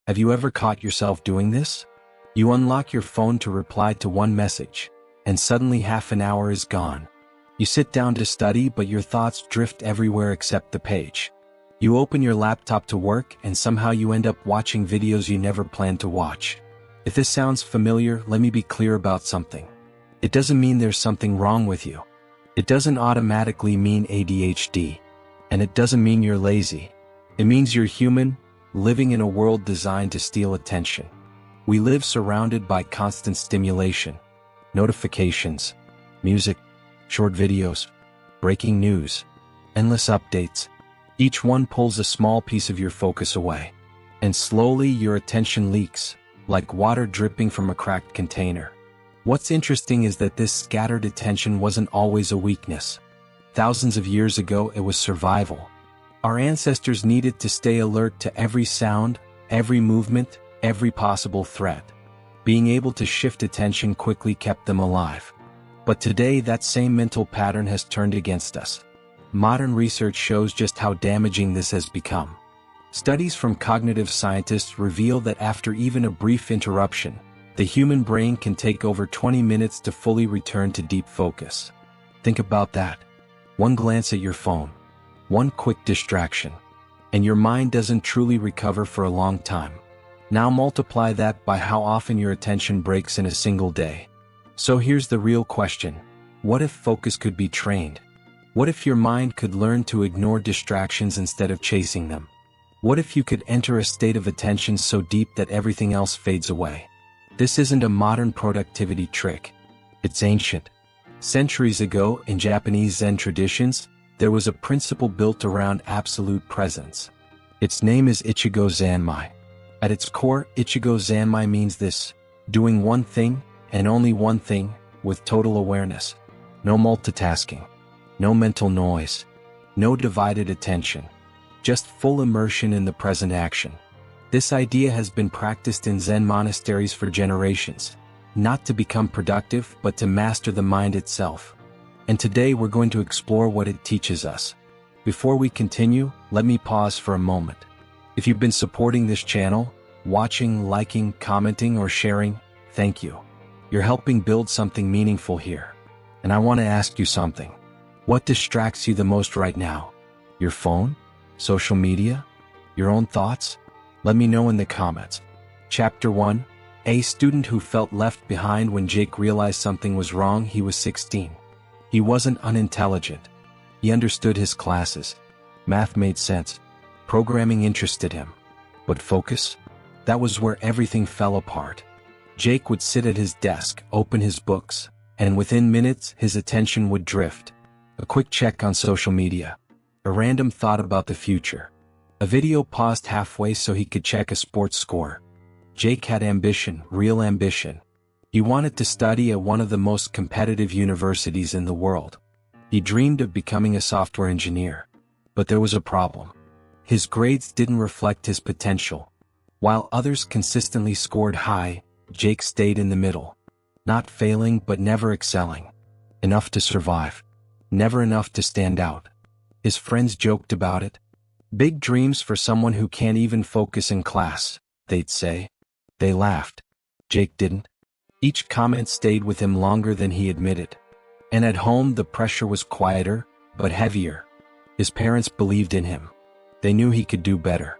Have you ever caught yourself doing this? You unlock your phone to reply to one message, and suddenly half an hour is gone. You sit down to study, but your thoughts drift everywhere except the page. You open your laptop to work, and somehow you end up watching videos you never planned to watch. If this sounds familiar, let me be clear about something. It doesn't mean there's something wrong with you. It doesn't automatically mean ADHD. And it doesn't mean you're lazy. It means you're human, living in a world designed to steal attention. We live surrounded by constant stimulation, notifications, music, short videos, breaking news, endless updates. Each one pulls a small piece of your focus away. And slowly your attention leaks, like water dripping from a cracked container. What's interesting is that this scattered attention wasn't always a weakness. Thousands of years ago, it was survival. Our ancestors needed to stay alert to every sound, every movement, every possible threat. Being able to shift attention quickly kept them alive. But today, that same mental pattern has turned against us. Modern research shows just how damaging this has become. Studies from cognitive scientists reveal that after even a brief interruption, the human brain can take over 20 minutes to fully return to deep focus. Think about that. One glance at your phone, one quick distraction, and your mind doesn't truly recover for a long time. Now multiply that by how often your attention breaks in a single day. So here's the real question. What if focus could be trained? What if your mind could learn to ignore distractions instead of chasing them? What if you could enter a state of attention so deep that everything else fades away? This isn't a modern productivity trick. It's ancient. Centuries ago, in Japanese Zen traditions, there was a principle built around absolute presence. Its name is Ichigo Zanmai. At its core, Ichigo Zanmai means this: doing one thing, and only one thing, with total awareness. No multitasking. No mental noise. No divided attention. Just full immersion in the present action. This idea has been practiced in Zen monasteries for generations, not to become productive, but to master the mind itself. And today we're going to explore what it teaches us. Before we continue, let me pause for a moment. If you've been supporting this channel, watching, liking, commenting, or sharing, thank you. You're helping build something meaningful here. And I want to ask you something. What distracts you the most right now? Your phone? Social media? Your own thoughts? Let me know in the comments. Chapter 1. A student who felt left behind. When Jake realized something was wrong, he was 16. He wasn't unintelligent. He understood his classes. Math made sense. Programming interested him. But focus? That was where everything fell apart. Jake would sit at his desk, open his books, and within minutes his attention would drift. A quick check on social media. A random thought about the future. A video paused halfway so he could check a sports score. Jake had ambition, real ambition. He wanted to study at one of the most competitive universities in the world. He dreamed of becoming a software engineer. But there was a problem. His grades didn't reflect his potential. While others consistently scored high, Jake stayed in the middle. Not failing but never excelling. Enough to survive. Never enough to stand out. His friends joked about it. Big dreams for someone who can't even focus in class, they'd say. They laughed. Jake didn't. Each comment stayed with him longer than he admitted. And at home the pressure was quieter, but heavier. His parents believed in him. They knew he could do better.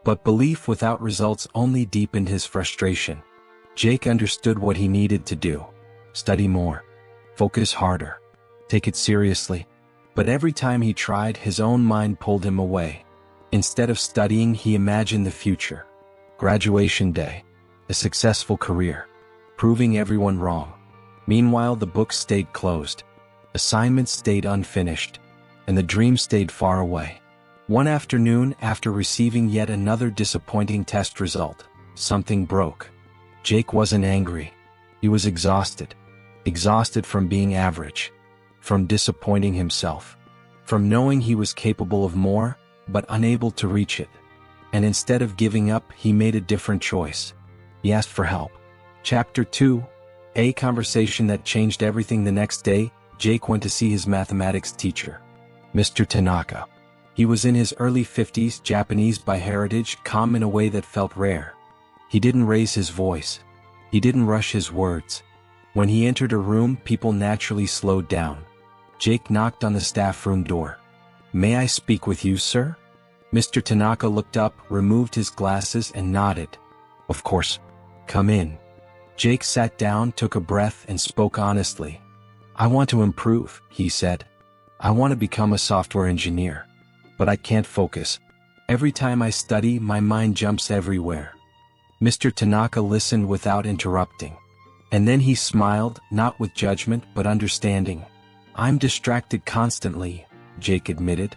But belief without results only deepened his frustration. Jake understood what he needed to do. Study more. Focus harder. Take it seriously. But every time he tried, his own mind pulled him away. Instead of studying, he imagined the future. Graduation day. A successful career. Proving everyone wrong. Meanwhile, the books stayed closed. Assignments stayed unfinished. And the dream stayed far away. One afternoon, after receiving yet another disappointing test result, something broke. Jake wasn't angry. He was exhausted. Exhausted from being average. From disappointing himself. From knowing he was capable of more, but unable to reach it. And instead of giving up, he made a different choice. He asked for help. Chapter 2. A conversation that changed everything. The next day, Jake went to see his mathematics teacher, Mr. Tanaka. He was in his early 50s, Japanese by heritage, calm in a way that felt rare. He didn't raise his voice. He didn't rush his words. When he entered a room, people naturally slowed down. Jake knocked on the staff room door. "May I speak with you, sir?" Mr. Tanaka looked up, removed his glasses, and nodded. "Of course. Come in." Jake sat down, took a breath, and spoke honestly. "I want to improve," he said. "I want to become a software engineer. But I can't focus. Every time I study, my mind jumps everywhere." Mr. Tanaka listened without interrupting. And then he smiled, not with judgment but understanding. "I'm distracted constantly," Jake admitted.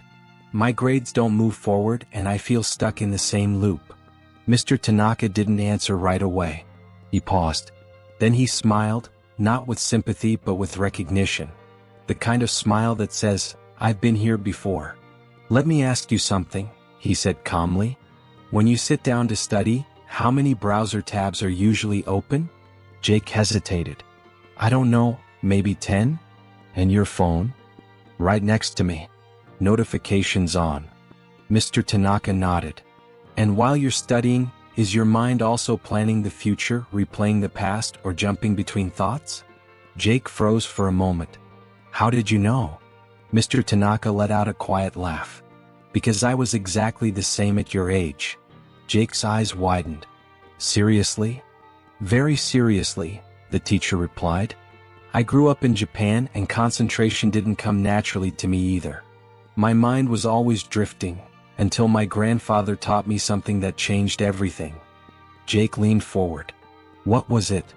"My grades don't move forward and I feel stuck in the same loop." Mr. Tanaka didn't answer right away. He paused. Then he smiled, not with sympathy but with recognition. The kind of smile that says, "I've been here before." "Let me ask you something," he said calmly. "When you sit down to study, how many browser tabs are usually open?" Jake hesitated. "I don't know, maybe 10? And your phone?" "Right next to me. Notifications on." Mr. Tanaka nodded. "And while you're studying, is your mind also planning the future, replaying the past, or jumping between thoughts?" Jake froze for a moment. "How did you know?" Mr. Tanaka let out a quiet laugh. "Because I was exactly the same at your age." Jake's eyes widened. "Seriously?" "Very seriously," the teacher replied. "I grew up in Japan and concentration didn't come naturally to me either. My mind was always drifting, until my grandfather taught me something that changed everything." Jake leaned forward. "What was it?"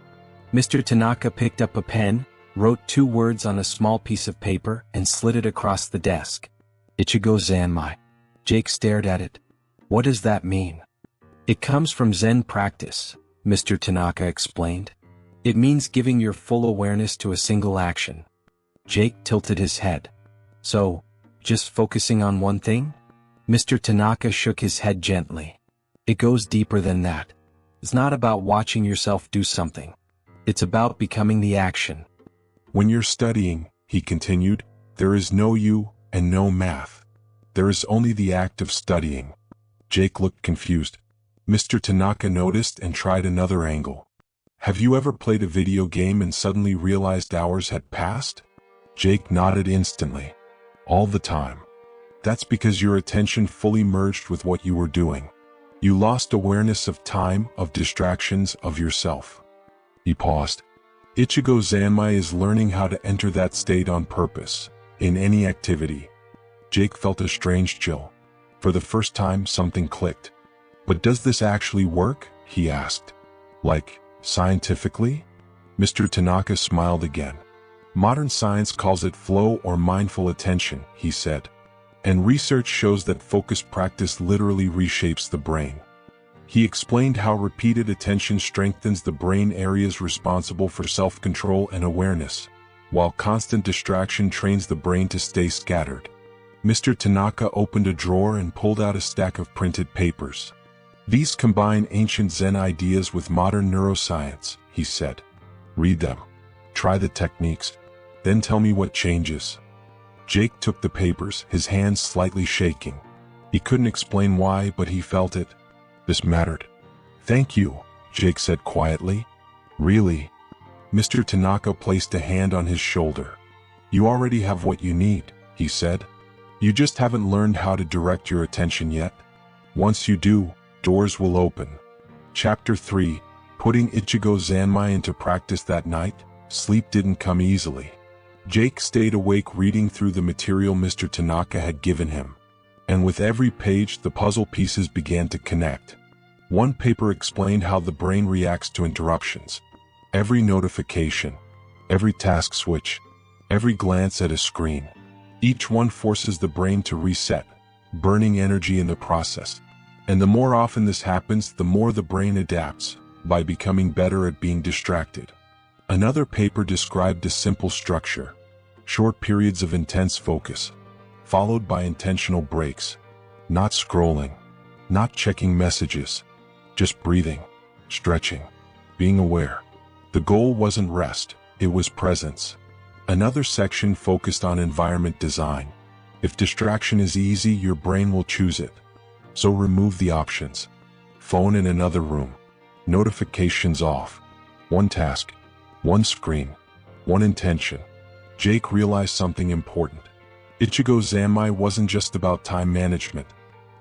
Mr. Tanaka picked up a pen, wrote 2 words on a small piece of paper, and slid it across the desk. "Ichigo Zanmai." Jake stared at it. "What does that mean?" "It comes from Zen practice," Mr. Tanaka explained. "It means giving your full awareness to a single action." Jake tilted his head. "So, just focusing on one thing?" Mr. Tanaka shook his head gently. "It goes deeper than that. It's not about watching yourself do something. It's about becoming the action." "When you're studying," he continued, "there is no you and no math. There is only the act of studying." Jake looked confused. Mr. Tanaka noticed and tried another angle. "Have you ever played a video game and suddenly realized hours had passed?" Jake nodded instantly. "All the time. That's because your attention fully merged with what you were doing. You lost awareness of time, of distractions, of yourself." He paused. "Ichigo Zanmai is learning how to enter that state on purpose, in any activity." Jake felt a strange chill. For the first time, something clicked. "But does this actually work?" he asked. "Like, scientifically?" Mr. Tanaka smiled again. "Modern science calls it flow or mindful attention," he said. "And research shows that focused practice literally reshapes the brain." He explained how repeated attention strengthens the brain areas responsible for self-control and awareness, while constant distraction trains the brain to stay scattered. Mr. Tanaka opened a drawer and pulled out a stack of printed papers. "These combine ancient Zen ideas with modern neuroscience," he said. "Read them. Try the techniques. Then tell me what changes." Jake took the papers, his hands slightly shaking. He couldn't explain why, but he felt it. This mattered. "Thank you," Jake said quietly. "Really?" Mr. Tanaka placed a hand on his shoulder. "You already have what you need," he said. "You just haven't learned how to direct your attention yet. Once you do, doors will open." Chapter 3, Putting Ichigo Zanmai into Practice. That night, sleep didn't come easily. Jake stayed awake reading through the material Mr. Tanaka had given him. And with every page, the puzzle pieces began to connect. One paper explained how the brain reacts to interruptions. Every notification, every task switch, every glance at a screen. Each one forces the brain to reset, burning energy in the process. And the more often this happens, the more the brain adapts, by becoming better at being distracted. Another paper described a simple structure: short periods of intense focus, followed by intentional breaks. Not scrolling, not checking messages, just breathing, stretching, being aware. The goal wasn't rest, it was presence. Another section focused on environment design. If distraction is easy, your brain will choose it. So remove the options. Phone in another room. Notifications off. One task, one screen, one intention. Jake realized something important. Ichigo Zanmai wasn't just about time management.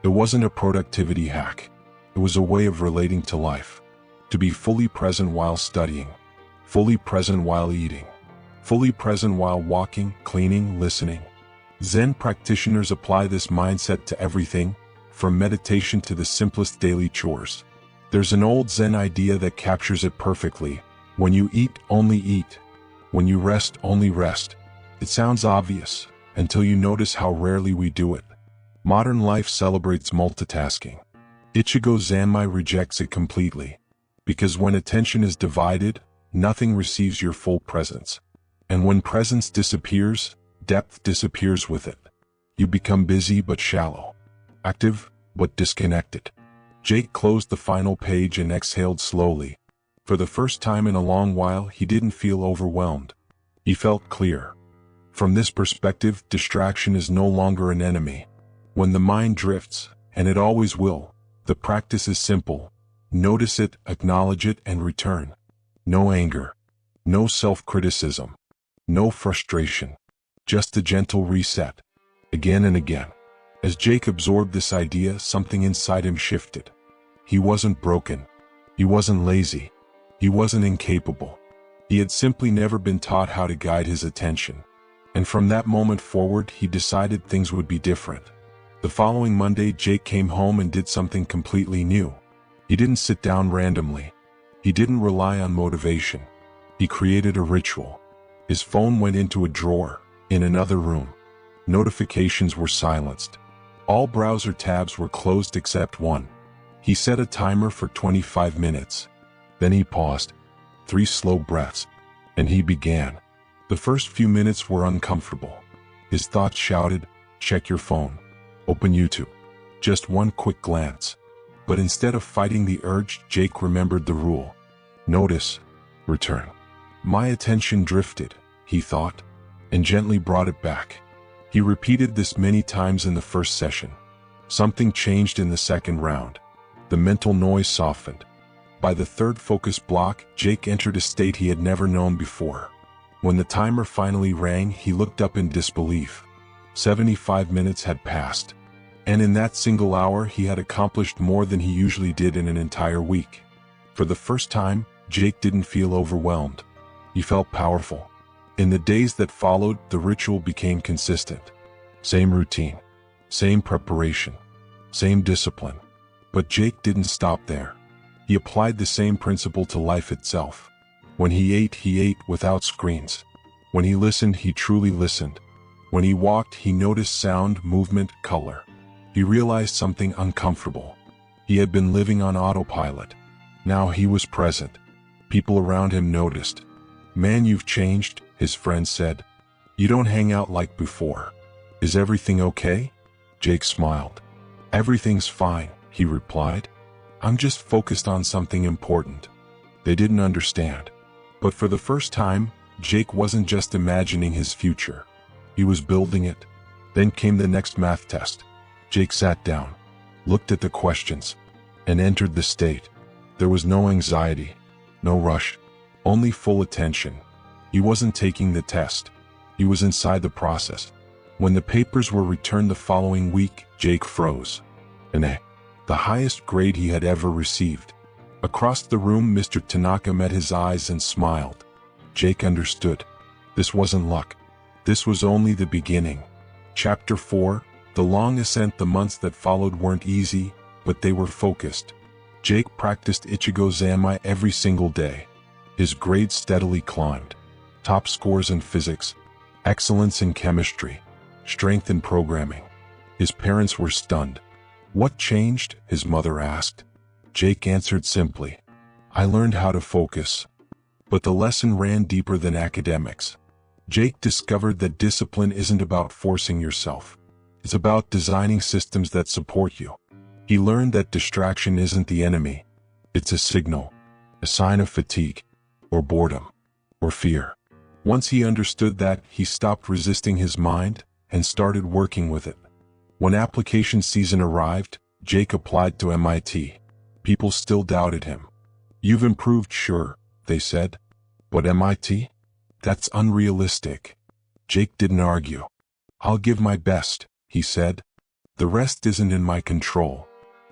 It wasn't a productivity hack. It was a way of relating to life. To be fully present while studying, fully present while eating, fully present while walking, cleaning, listening. Zen practitioners apply this mindset to everything, from meditation to the simplest daily chores. There's an old Zen idea that captures it perfectly. When you eat, only eat. When you rest, only rest. It sounds obvious, until you notice how rarely we do it. Modern life celebrates multitasking. Ichigo Zanmai rejects it completely. Because when attention is divided, nothing receives your full presence. And when presence disappears, depth disappears with it. You become busy but shallow. Active but disconnected. Jake closed the final page and exhaled slowly. For the first time in a long while, he didn't feel overwhelmed. He felt clear. From this perspective, distraction is no longer an enemy. When the mind drifts, and it always will, the practice is simple. Notice it, acknowledge it, and return. No anger. No self-criticism. No frustration. Just a gentle reset. Again and again. As Jake absorbed this idea, something inside him shifted. He wasn't broken. He wasn't lazy. He wasn't incapable. He had simply never been taught how to guide his attention. And from that moment forward, he decided things would be different. The following Monday, Jake came home and did something completely new. He didn't sit down randomly. He didn't rely on motivation. He created a ritual. His phone went into a drawer, in another room. Notifications were silenced. All browser tabs were closed except one. He set a timer for 25 minutes. Then he paused, 3 slow breaths, and he began. The first few minutes were uncomfortable. His thoughts shouted, check your phone, open YouTube. Just one quick glance. But instead of fighting the urge, Jake remembered the rule. Notice, return. My attention drifted, he thought, and gently brought it back. He repeated this many times in the first session. Something changed in the second round. The mental noise softened. By the third focus block, Jake entered a state he had never known before. When the timer finally rang, he looked up in disbelief. 75 minutes had passed. And in that single hour, he had accomplished more than he usually did in an entire week. For the first time, Jake didn't feel overwhelmed. He felt powerful. In the days that followed, the ritual became consistent. Same routine, same preparation, same discipline. But Jake didn't stop there. He applied the same principle to life itself. When he ate without screens. When he listened, he truly listened. When he walked, he noticed sound, movement, color. He realized something uncomfortable. He had been living on autopilot. Now he was present. People around him noticed. Man, you've changed, his friend said. You don't hang out like before. Is everything okay? Jake smiled. Everything's fine, he replied. I'm just focused on something important. They didn't understand. But for the first time, Jake wasn't just imagining his future. He was building it. Then came the next math test. Jake sat down, looked at the questions, and entered the state. There was no anxiety, no rush, only full attention. He wasn't taking the test. He was inside the process. When the papers were returned the following week, Jake froze. An A, the highest grade he had ever received. Across the room, Mr. Tanaka met his eyes and smiled. Jake understood. This wasn't luck. This was only the beginning. Chapter 4, The long ascent. The months that followed weren't easy, but they were focused. Jake practiced Ichigo Zanmai every single day. His grades steadily climbed. Top scores in physics, excellence in chemistry, strength in programming. His parents were stunned. What changed? His mother asked. Jake answered simply, I learned how to focus. But the lesson ran deeper than academics. Jake discovered that discipline isn't about forcing yourself. It's about designing systems that support you. He learned that distraction isn't the enemy. It's a signal, a sign of fatigue, or boredom, or fear. Once he understood that, he stopped resisting his mind and started working with it. When application season arrived, Jake applied to MIT. People still doubted him. You've improved, sure, they said. But MIT? That's unrealistic. Jake didn't argue. I'll give my best, he said. The rest isn't in my control.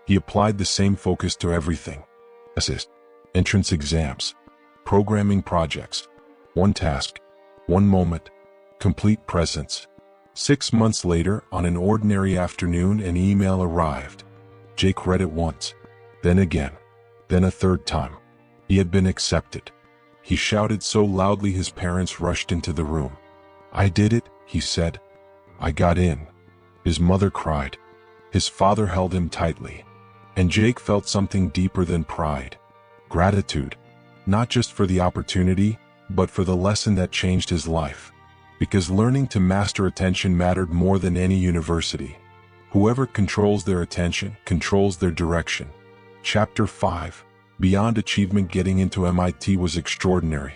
He applied the same focus to everything. Assist, entrance exams, programming projects. One task, one moment, complete presence. 6 months later, on an ordinary afternoon, an email arrived. Jake read it once, then again, then a third time. He had been accepted. He shouted so loudly his parents rushed into the room. I did it, he said. I got in. His mother cried. His father held him tightly. And Jake felt something deeper than pride. Gratitude. Not just for the opportunity, but for the lesson that changed his life. Because learning to master attention mattered more than any university. Whoever controls their attention controls their direction. Chapter 5. Beyond achievement, getting into MIT was extraordinary.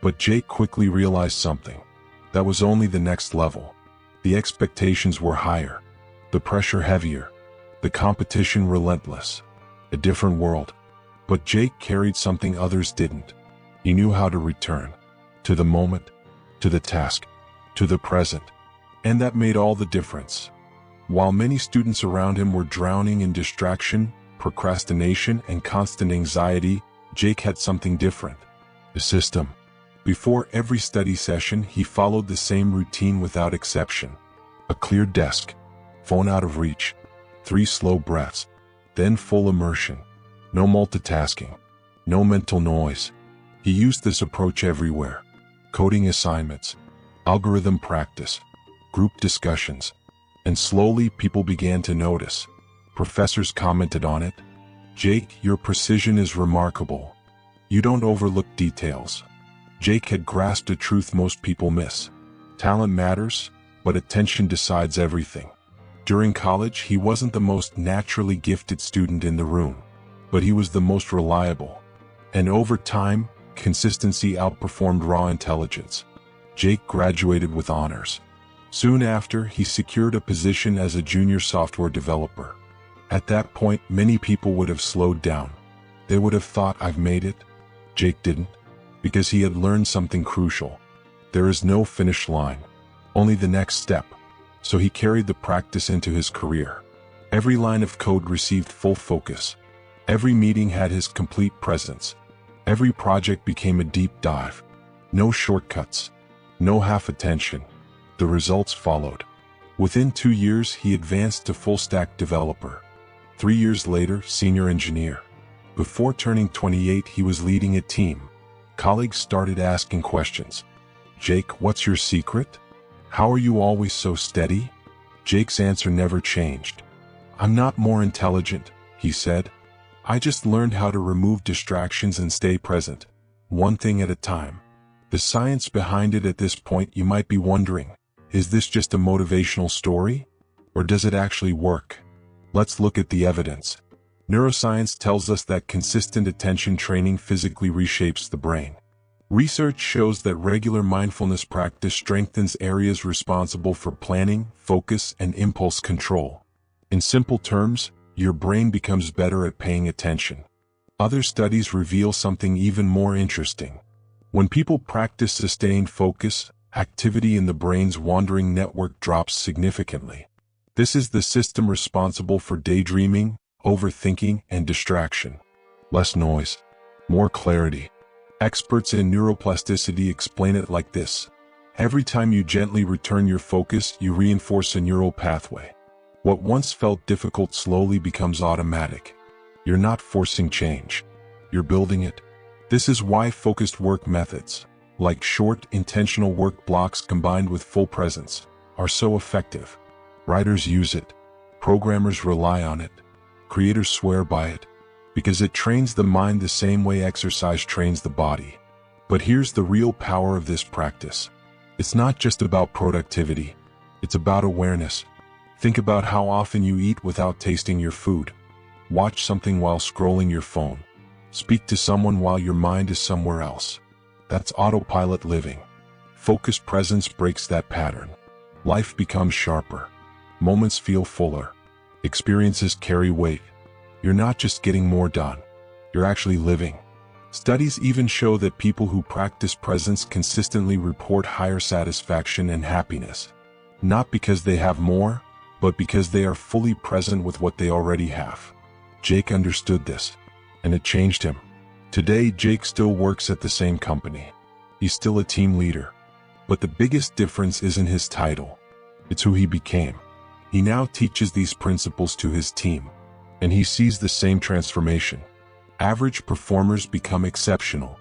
But Jake quickly realized something. That was only the next level. The expectations were higher. The pressure heavier. The competition relentless. A different world. But Jake carried something others didn't. He knew how to return. To the moment. To the task. To the present. And that made all the difference. While many students around him were drowning in distraction, procrastination, and constant anxiety, Jake had something different. A system. Before every study session, he followed the same routine without exception. A clear desk. Phone out of reach. 3 slow breaths. Then full immersion. No multitasking. No mental noise. He used this approach everywhere. Coding assignments. Algorithm practice. Group discussions. And slowly people began to notice. Professors commented on it. Jake, your precision is remarkable. You don't overlook details. Jake had grasped a truth most people miss. Talent matters, but attention decides everything. During college, he wasn't the most naturally gifted student in the room, but he was the most reliable. And over time, consistency outperformed raw intelligence. Jake graduated with honors. Soon after, he secured a position as a junior software developer. At that point, many people would have slowed down. They would have thought, I've made it. Jake didn't, because he had learned something crucial. There is no finish line, only the next step. So he carried the practice into his career. Every line of code received full focus. Every meeting had his complete presence. Every project became a deep dive. No shortcuts. No half attention. The results followed. Within 2 years, he advanced to full-stack developer. 3 years later, senior engineer. Before turning 28, he was leading a team. Colleagues started asking questions. Jake, what's your secret? How are you always so steady? Jake's answer never changed. I'm not more intelligent, he said. I just learned how to remove distractions and stay present, one thing at a time. The science behind it. At this point, you might be wondering, is this just a motivational story? Or does it actually work? Let's look at the evidence. Neuroscience tells us that consistent attention training physically reshapes the brain. Research shows that regular mindfulness practice strengthens areas responsible for planning, focus, and impulse control. In simple terms, your brain becomes better at paying attention. Other studies reveal something even more interesting. When people practice sustained focus, activity in the brain's wandering network drops significantly. This is the system responsible for daydreaming, overthinking, and distraction. Less noise, more clarity. Experts in neuroplasticity explain it like this. Every time you gently return your focus, you reinforce a neural pathway. What once felt difficult slowly becomes automatic. You're not forcing change. You're building it. This is why focused work methods, like short, intentional work blocks combined with full presence, are so effective. Writers use it. Programmers rely on it. Creators swear by it. Because it trains the mind the same way exercise trains the body. But here's the real power of this practice. It's not just about productivity. It's about awareness. Think about how often you eat without tasting your food. Watch something while scrolling your phone. Speak to someone while your mind is somewhere else. That's autopilot living. Focused presence breaks that pattern. Life becomes sharper. Moments feel fuller. Experiences carry weight. You're not just getting more done. You're actually living. Studies even show that people who practice presence consistently report higher satisfaction and happiness. Not because they have more, but because they are fully present with what they already have. Jake understood this, and it changed him. Today, Jake still works at the same company. He's still a team leader. But the biggest difference isn't his title. It's who he became. He now teaches these principles to his team, and he sees the same transformation. Average performers become exceptional.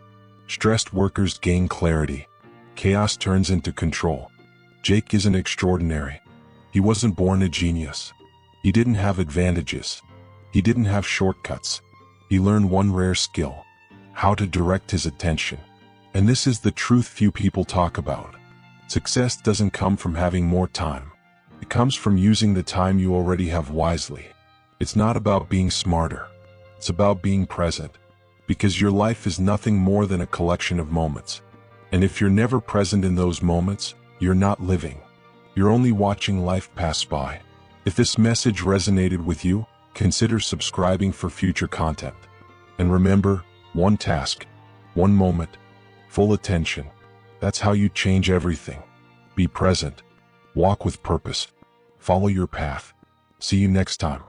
Stressed workers gain clarity. Chaos turns into control. Jake isn't extraordinary. He wasn't born a genius. He didn't have advantages. He didn't have shortcuts. He learned one rare skill: how to direct his attention. And this is the truth few people talk about. Success doesn't come from having more time. It comes from using the time you already have wisely. It's not about being smarter. It's about being present. Because your life is nothing more than a collection of moments. And if you're never present in those moments, you're not living. You're only watching life pass by. If this message resonated with you, consider subscribing for future content. And remember, one task, one moment, full attention. That's how you change everything. Be present. Walk with purpose. Follow your path. See you next time.